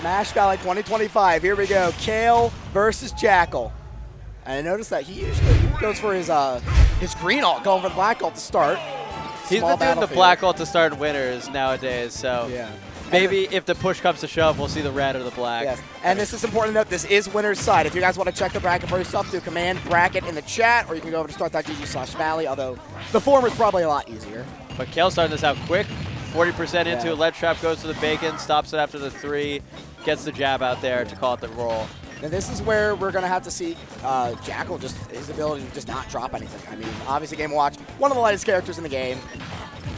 Smash Valley 2025. Here we go. Kale versus Jakal. And I noticed that he usually goes for his green ult, going for the black ult to start. He's been doing the black ult to start winners nowadays, so maybe if the push comes to shove, we'll see the red or the black. Yes. And this is important to note, this is winner's side. If you guys want to check the bracket for yourself, do command bracket in the chat, or you can go over to start.gg/valley, although the former is probably a lot easier. But Kale's starting this out quick. 40% into it. Ledge trap goes to the bacon, stops it after the 3, gets the jab out there to call it the roll. And this is where we're going to have to see Jakal, just his ability to just not drop anything. I mean, obviously Game & Watch, one of the lightest characters in the game.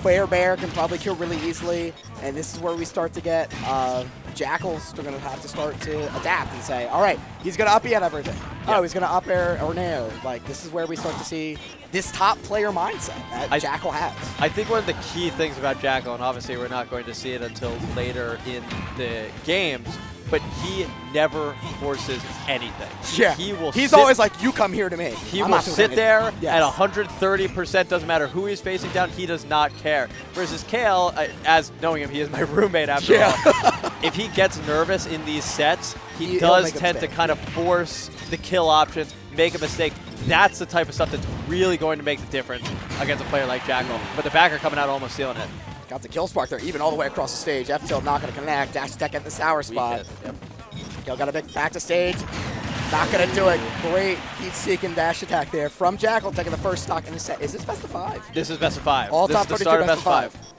Fair Bear can probably kill really easily, and this is where we start to get Jakal's still going to have to start to adapt and say, all right, he's going to up-air everything. Yep. Oh, he's going to up-air or nair. Like, this is where we start to see this top player mindset that Jakal has. I think one of the key things about Jakal, and obviously we're not going to see it until later in the games, but he never forces anything. Yeah, he's always like, you come here to me. He will sit there at 130%, doesn't matter who he's facing down, he does not care. Versus Kale, as knowing him, he is my roommate after all. If he gets nervous in these sets, he does tend to kind of force the kill options, make a mistake. That's the type of stuff that's really going to make the difference against a player like Jakal. But the backer coming out almost sealing it. Got the kill spark there, even all the way across the stage. F-tilt not going to connect. Dash attack at the sour spot. Yep. Kale got a big back to stage. Not going to do it. Great heat-seeking dash attack there from Jakal, taking the first stock in the set. Is this best of 5? This is best of 5. All this top is the 32 start of best of 5.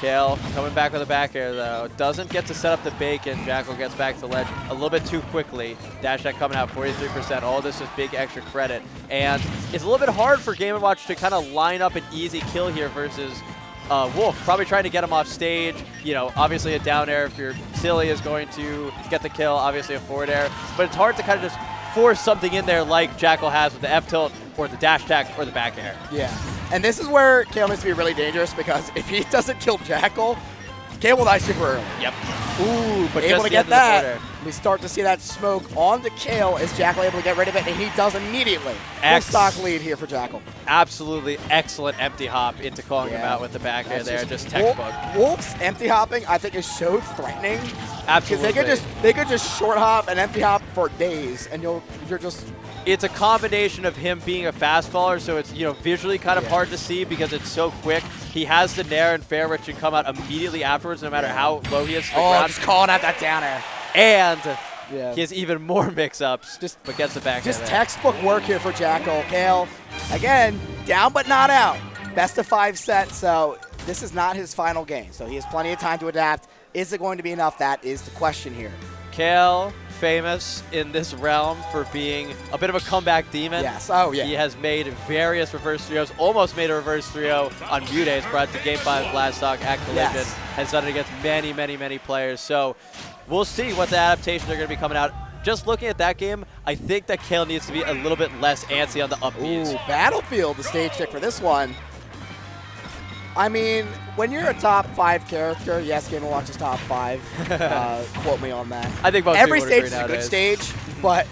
Kale coming back with a back air, though. Doesn't get to set up the bacon. Jakal gets back to ledge a little bit too quickly. Dash attack coming out, 43%. All this is big extra credit. And it's a little bit hard for Game & Watch to kind of line up an easy kill here versus Wolf. Probably trying to get him off stage. You know, obviously a down air if you're silly is going to get the kill. Obviously a forward air. But it's hard to kind of just force something in there like Jakal has with the F-tilt or the dash attack or the back air. Yeah. And this is where Kale needs to be really dangerous, because if he doesn't kill Jakal, Kale will die super early. Yep. Ooh, but able just to get that. We start to see that smoke onto Kale. Is Jakal able to get rid of it? And he does immediately. Full stock lead here for Jakal. Absolutely excellent empty hop into calling him out with the back air there. Just textbook. Wolf's empty hopping, I think, is so threatening. Absolutely. Because they could just short hop and empty hop for days, and you're just. It's a combination of him being a fast faller, so it's visually kind of hard to see because it's so quick. He has the nair and fair, which can come out immediately afterwards, no matter how low he is to the ground. Just calling out that down air. And he has even more mix-ups, but gets the back air. Just textbook work here for Jakal. Kale, again, down but not out. Best of 5 sets, so this is not his final game. So he has plenty of time to adapt. Is it going to be enough? That is the question here. Kale, famous in this realm for being a bit of a comeback demon. Yes, oh yeah. He has made various reverse trios, almost made a reverse trio on Mudays, brought to Game 5 Gladstock at Collision, has done it against many, many, many players. So we'll see what the adaptations are going to be coming out. Just looking at that game, I think that Kale needs to be a little bit less antsy on the up-Bs. Ooh, Battlefield, the stage pick for this one. I mean, when you're a top 5 character, yes, Game & Watch is top 5. Quote me on that. I think most every people stage would agree is a good nowadays. stage, but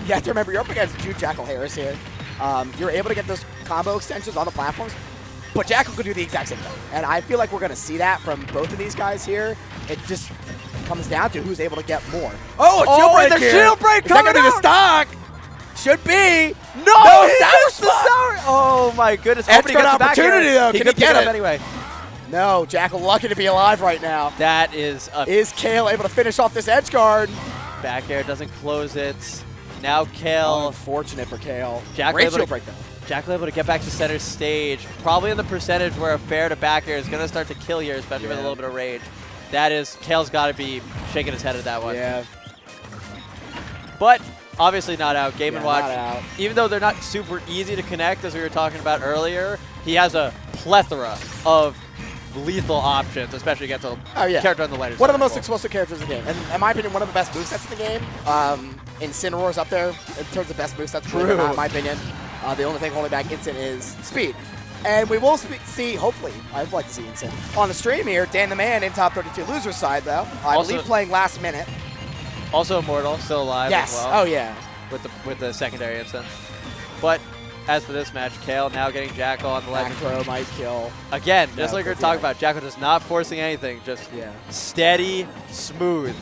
you have to remember you're up against Jude Jakal Harris here. You're able to get those combo extensions on the platforms, but Jakal could do the exact same thing. And I feel like we're going to see that from both of these guys here. It just comes down to who's able to get more. Oh, a shield break here. Shield break is that coming going to be the out? stock? Should be. No, that's the sour. Oh my goodness. That's an opportunity though. Can he get it? Anyway. No, Jakal lucky to be alive right now. That is a... Is Kale able to finish off this edge guard? Back air doesn't close it. Now Kale... Unfortunate for Kale. Great shield break though. Jakal able to get back to center stage. Probably in the percentage where a fair to back air is going to start to kill here, especially with a little bit of rage. That is... Kale's got to be shaking his head at that one. Yeah. But... obviously not out. Game & Watch, not out. even though they're not super easy to connect, as we were talking about earlier, he has a plethora of lethal options, especially against a character on the lighter side. One of the most explosive characters in the game. And in my opinion, one of the best movesets in the game. Incineroar's up there in terms of best movesets. True. In my opinion. The only thing holding back Incin is speed. And we will see, hopefully, I'd like to see Incin on the stream here. Dan the Man in top 32 loser side, though. I believe playing last minute. Also Immortal, still alive as well. Oh, yeah. With the secondary instance. But as for this match, Kale now getting Jakal on the Back ledge. throw might kill. Again, just No, like we were yeah. talking about, Jakal just not forcing anything, just Yeah. steady, smooth,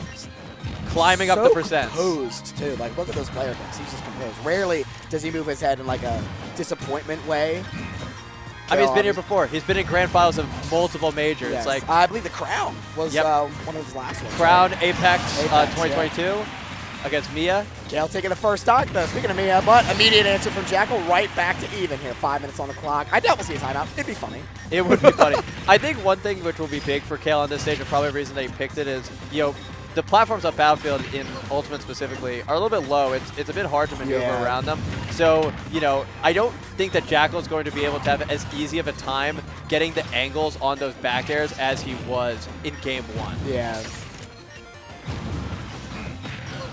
climbing up the percents. Composed too. Like look at those player picks. He's just composed. Rarely does he move his head in like a disappointment way. I mean, he's been here before. He's been in grand finals of multiple majors. Yes. Like I believe the Crown was Yep. one of his last ones. Crown, right? Apex, Apex, 2022 against Mia. Kale taking the first stock though. Speaking of Mia, but immediate answer from Jakal, right back to even here. 5 minutes on the clock. I doubt we'll see a timeout. It'd be funny. It would be funny. I think one thing which will be big for Kale on this stage, and probably the reason that he picked it is, the platforms on Battlefield in Ultimate specifically are a little bit low. It's a bit hard to maneuver around them. So, I don't think that Jakal is going to be able to have as easy of a time getting the angles on those back airs as he was in game 1. Yeah.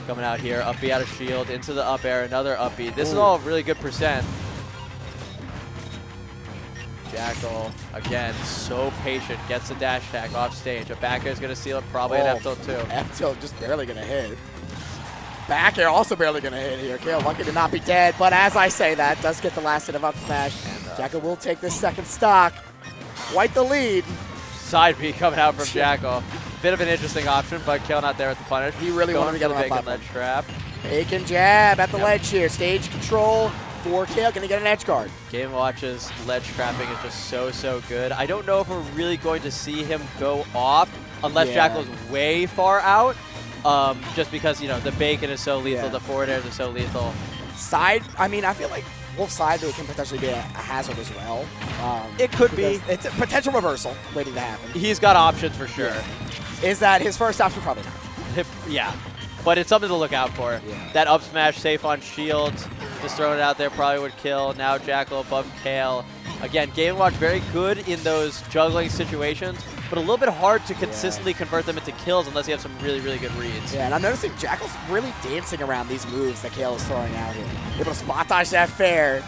Coming out here, up B out of shield, into the up air, another up B. This is all really good percent. Jakal, again, so patient, gets the dash attack off stage. A back air is going to seal it, probably an F tilt too. F tilt just barely going to hit. Back air also barely going to hit here. Kale lucky to not be dead, but as I say that, does get the last hit of up smash. Jakal will take this second stock. Quite the lead. Side B coming out from Jakal. Bit of an interesting option, but Kale not there with the punish. He really wanted to get on that bacon platform. ledge trap. Bacon jab at the ledge here. Stage control for Kale. Going to get an edge guard. Game Watch's ledge trapping is just so good. I don't know if we're really going to see him go off unless Jakal's way far out. Just because, the bacon is so lethal, the forward airs are so lethal. Side, I mean, I feel like Wolf side B can potentially be a hazard as well. It could be. It's a potential reversal waiting to happen. He's got options for sure. Is that his first option? Probably not. Yeah, but it's something to look out for. Yeah. That up smash safe on shield, just throwing it out there probably would kill. Now Jakal above Kale. Again, Game Watch very good in those juggling situations, but a little bit hard to consistently convert them into kills unless you have some really good reads. Yeah, and I'm noticing Jakal's really dancing around these moves that Kale is throwing out here. Able to spot dodge that fair.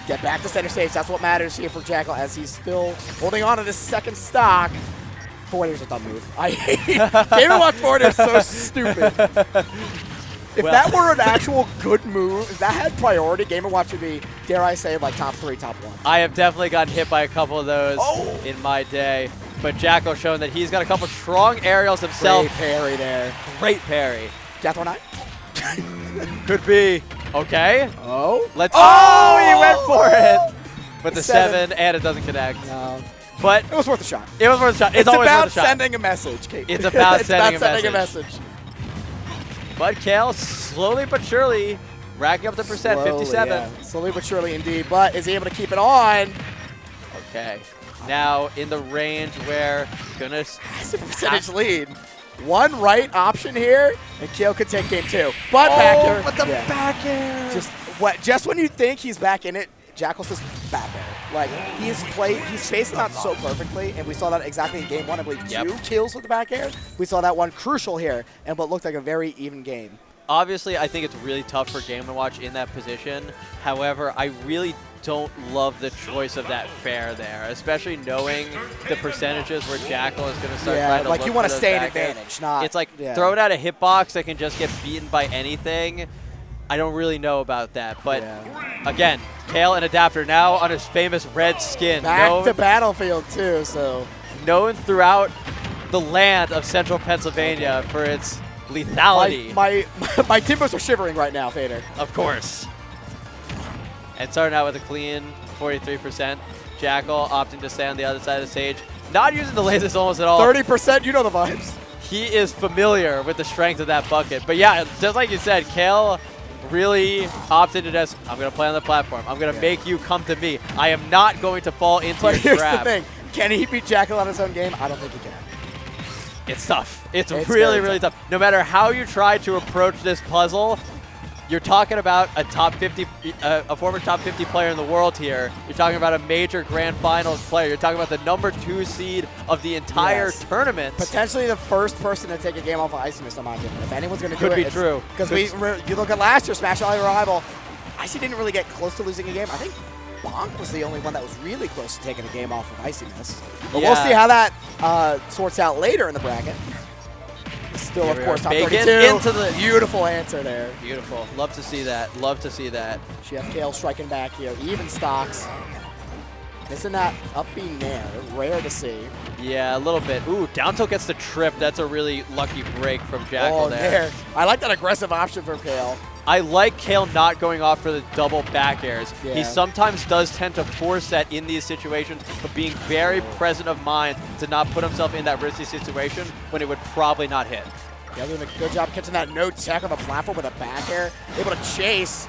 Get back to center stage. That's what matters here for Jakal as he's still holding on to this second stock. Forward air's a dumb move. I hate Game Watch forward air is so stupid. If that were an actual good move, if that had priority, Game & Watch would be, dare I say, like top 3, top 1. I have definitely gotten hit by a couple of those in my day, but Jakal showing that he's got a couple strong aerials himself. Great parry there. Great parry. Death or not? Could be. Okay. Oh. Let's. Oh, he went for it. With the 7, and it doesn't connect. No. But it was worth a shot. It was worth a shot. It's always about worth a shot. sending a message, Kate. It's about sending a message. But Kale slowly but surely racking up the percent, Slowly, 57. Yeah. Slowly but surely indeed, but is he able to keep it on? Okay. Now in the range where gonna That's a percentage lead. One right option here, and Kale could take game 2. But back air. But the back air. Just when you think he's back in it, Jakal's just back air. Like he's spaced out so perfectly, and we saw that exactly in game 1. I believe 2 kills with the back air. We saw that one crucial here, and what looked like a very even game. Obviously, I think it's really tough for Game & Watch in that position. However, I really don't love the choice of that fair there, especially knowing the percentages where Jakal is going to start trying to like look you want for to those stay in back airs. advantage, not. It's like throwing out a hitbox that can just get beaten by anything. I don't really know about that, but again, Kale and Adapter now on his famous red skin. Back to Battlefield too, so. Known throughout the land of central Pennsylvania for its lethality. My timbers are shivering right now, Fader. Of course. And starting out with a clean 43%. Jakal opting to stay on the other side of the stage. Not using the lasers almost at all. 30%, you know the vibes. He is familiar with the strength of that bucket. But yeah, just like you said, Kale really opted to just, I'm going to play on the platform. I'm going to make you come to me. I am not going to fall into your Here's trap. the thing. Can he beat Jakal on his own game? I don't think he can. It's tough. It's really tough. No matter how you try to approach this puzzle, you're talking about a top 50, a former top 50 player in the world here. You're talking about a major Grand Finals player. You're talking about the #2 seed of the entire tournament. Potentially the first person to take a game off of Icy Mist, in my opinion. If anyone's going to do Could it, be true. Because you look at last year, Smash Valley Revival, Icy didn't really get close to losing a game. I think Bonk was the only one that was really close to taking a game off of Icy Mist. But we'll see how that sorts out later in the bracket. Still, Here of we course, are. top Bacon 32. into the- Beautiful answer there. Beautiful. Love to see that. Love to see that. Chef Kale striking back here. Even stocks. Missing that up B nair. Rare to see. Yeah, a little bit. Ooh, down tilt gets the trip. That's a really lucky break from Jakal there. Nair. I like that aggressive option from Kale. I like Kale not going off for the double back airs. Yeah. He sometimes does tend to force that in these situations, but being very present of mind to not put himself in that risky situation when it would probably not hit. Kale doing a good job catching that no tech on the platform with a back air. Able to chase.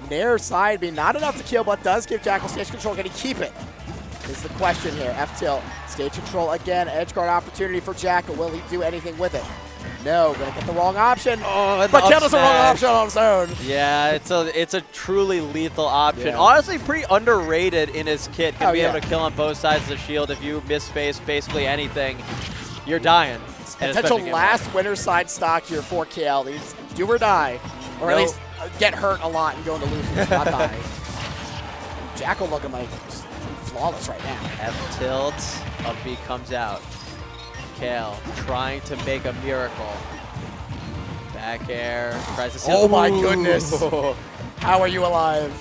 Nair side being not enough to kill, but does give Jakal stage control. Can he keep it? Is the question here. F-tilt. Stage control again. Edge guard opportunity for Jakal. Will he do anything with it? No, gonna get the wrong option. Oh, and but the Kale up does the wrong smash. option on his own. Yeah, it's a truly lethal option. Yeah. Honestly, pretty underrated in his kit. Can be yeah. able to kill on both sides of the shield. If you miss space basically anything, you're dying. And Potential especially last winner side stock here for Kale. He's do or die, or at least get hurt a lot and go into losers, not die. Jakal looking like just flawless right now. F tilt, up B comes out. Kale trying to make a miracle. Back air, tries to seal. Oh my goodness. How are you alive?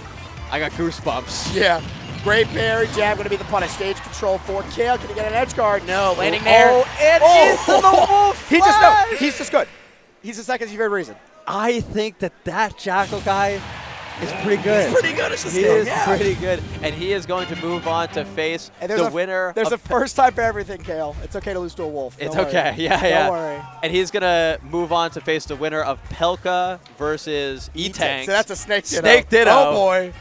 I got goosebumps. Yeah. Great parry jab going to be the punish. Stage control for Kale. Can he get an edge guard? No. Landing there. Oh, and into the wolf He just flash! no. He's just good. He's the second favorite reason. I think that Jakal guy is pretty good. He's pretty good at this He game. is Yeah. pretty good, and he is going to move on to face And the winner. There's a of first time for everything, Kale. It's okay to lose to a wolf. It's Don't okay, worry. yeah, yeah. Don't worry. And he's gonna move on to face the winner of Pelka versus E-Tank. So that's a snake ditto. Snake ditto. Oh boy,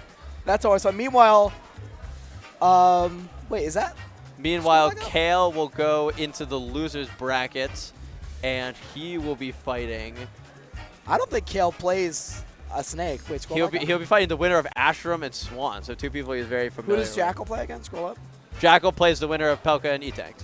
that's always fun. Meanwhile, wait, is that? Meanwhile, Scroll back up. Kale will go into the losers bracket, and he will be fighting. I don't think Kale plays a snake. Wait, scroll back up. He'll be fighting the winner of Ashram and Swan. So two people he's very Who familiar does with. Jakal play again? Scroll up. Jakal plays the winner of Pelka and E-Tank.